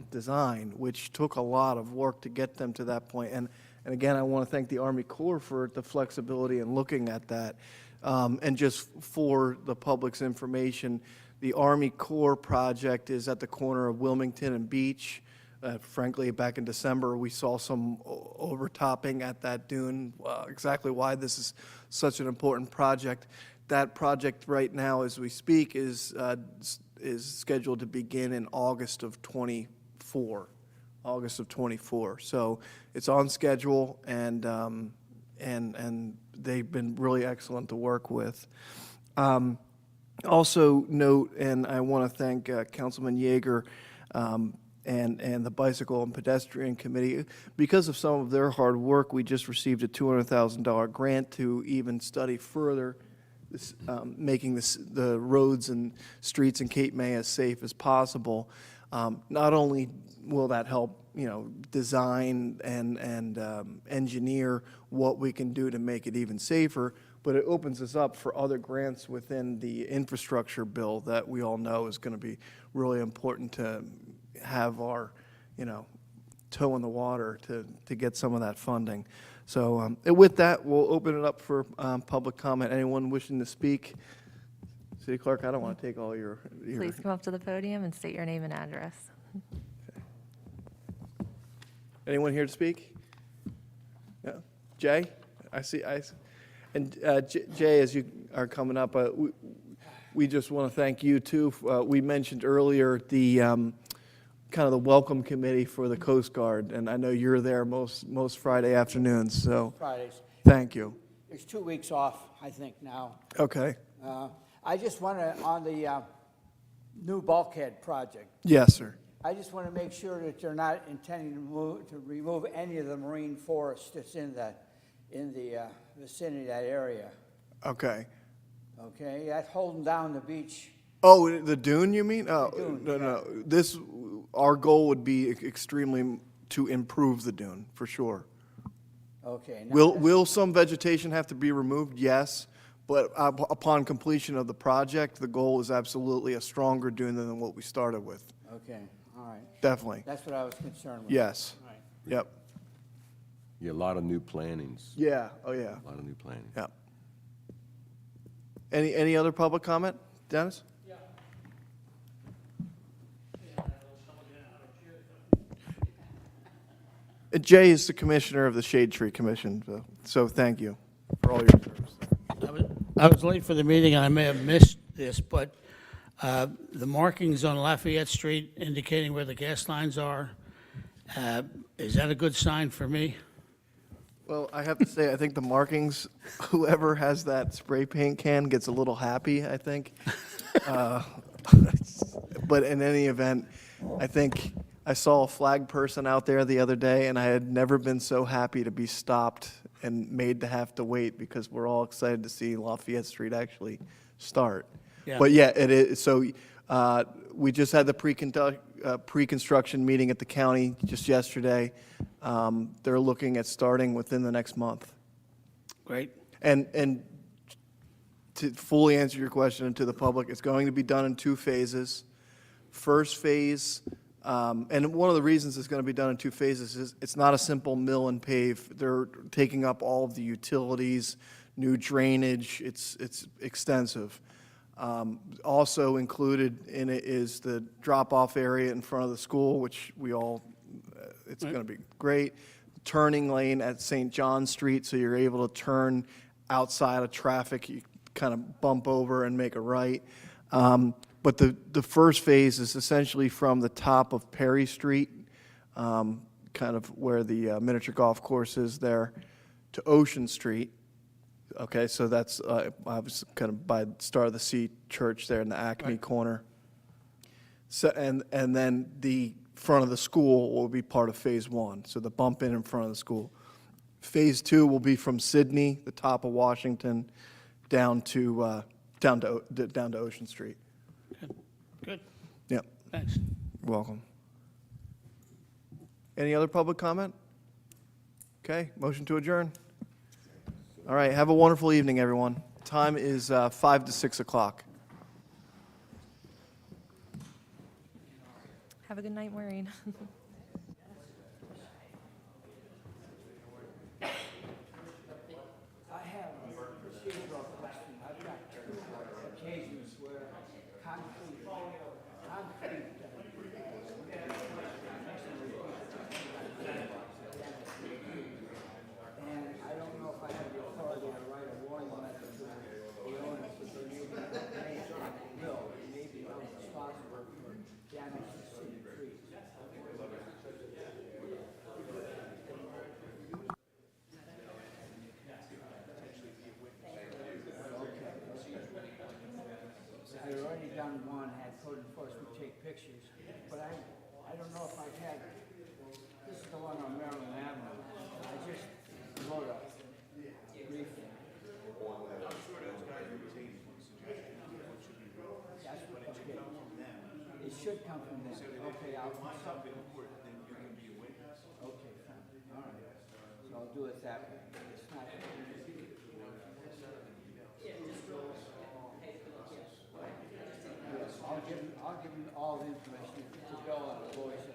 design, which took a lot of work to get them to that point. And again, I want to thank the Army Corps for the flexibility in looking at that. And just for the public's information, the Army Corps project is at the corner of Wilmington and Beach. Frankly, back in December, we saw some overtopping at that dune. Exactly why this is such an important project. That project right now, as we speak, is scheduled to begin in August of '24. August of '24. So it's on schedule, and they've been really excellent to work with. Also note, and I want to thank Councilman Yeager and the Bicycle and Pedestrian Committee. Because of some of their hard work, we just received a $200,000 grant to even study further this, making the roads and streets in Cape May as safe as possible. Not only will that help, design and engineer what we can do to make it even safer, but it opens us up for other grants within the infrastructure bill that we all know is going to be really important to have our, toe in the water to get some of that funding. So with that, we'll open it up for public comment. Anyone wishing to speak? City Clerk, I don't want to take all your. Please come up to the podium and state your name and address. Anyone here to speak? Yeah. Jay? I see. And Jay, as you are coming up, we just want to thank you too. We mentioned earlier the kind of the welcome committee for the Coast Guard, and I know you're there most Friday afternoons. So Fridays. thank you. There's 2 weeks off, I think, now. Okay. I just want to, on the new bulkhead project, Yes, sir. I just want to make sure that they're not intending to remove any of the marine forest that's in the vicinity of that area. Okay. Okay, that's holding down the beach. Oh, the dune, you mean? Oh, dune, no. Our goal would be extremely to improve the dune, for sure. Okay. now that's- Will some vegetation have to be removed? Yes, but upon completion of the project, the goal is absolutely a stronger dune than what we started with. Okay, all right. Definitely. That's what I was concerned with. Yes. All right. Yep. Yeah, a lot of new plannings, Yeah. Oh, yeah. a lot of new planning. Yep. Any other public comment? Dennis? Jay is the commissioner of the Shade Tree Commission, so thank you for all your service. I was late for the meeting, and I may have missed this, but the markings on Lafayette Street indicating where the gas lines are, is that a good sign for me? Well, I have to say, I think the markings, whoever has that spray paint can gets a little happy, I think. But in any event, I think I saw a flag person out there the other day, and I had never been so happy to be stopped and made to have to wait, because we're all excited to see Lafayette Street actually start. Yeah. But yeah, it is, so we just had the pre-construction meeting at the county just yesterday. They're looking at starting within the next month. Great. And to fully answer your question and to the public, it's going to be done in 2 phases. First phase, and one of the reasons it's going to be done in 2 phases is it's not a simple mill and pave. They're taking up all of the utilities, new drainage. It's extensive. Also included in it is the drop-off area in front of the school, which we all, it's going to be great. Turning lane at St. John Street, so you're able to turn outside of traffic. You kind of bump over and make a right. But the first phase is essentially from the top of Perry Street, kind of where the miniature golf course is there, to Ocean Street. Okay, so that's obviously kind of by the Star of the Sea Church there in the Acme corner. So and then the front of the school will be part of Phase 1, so the bump in front of the school. Phase 2 will be from Sydney, the top of Washington, down to Ocean Street. Good, Yep, thanks. welcome. Any other public comment? Okay, motion to adjourn. All right, have a wonderful evening, everyone. Time is 5 to 6 o'clock. Have a good night, Maureen. I have a procedural question. I've got two occasions where concrete, and I don't know if I have the authority to write a warning letter to the owners if they may be damaged on the will, they may be held responsible for damage to city trees. I had already done one, had code enforcement take pictures, but I don't know if I've had, this is the one on Maryland Avenue. I just wrote a brief. That's what, okay. It should come from them. Okay, I'll. Okay, fine, all right. So I'll do it that way. It's not. Yes, I'll give them all the information to Bill and the boys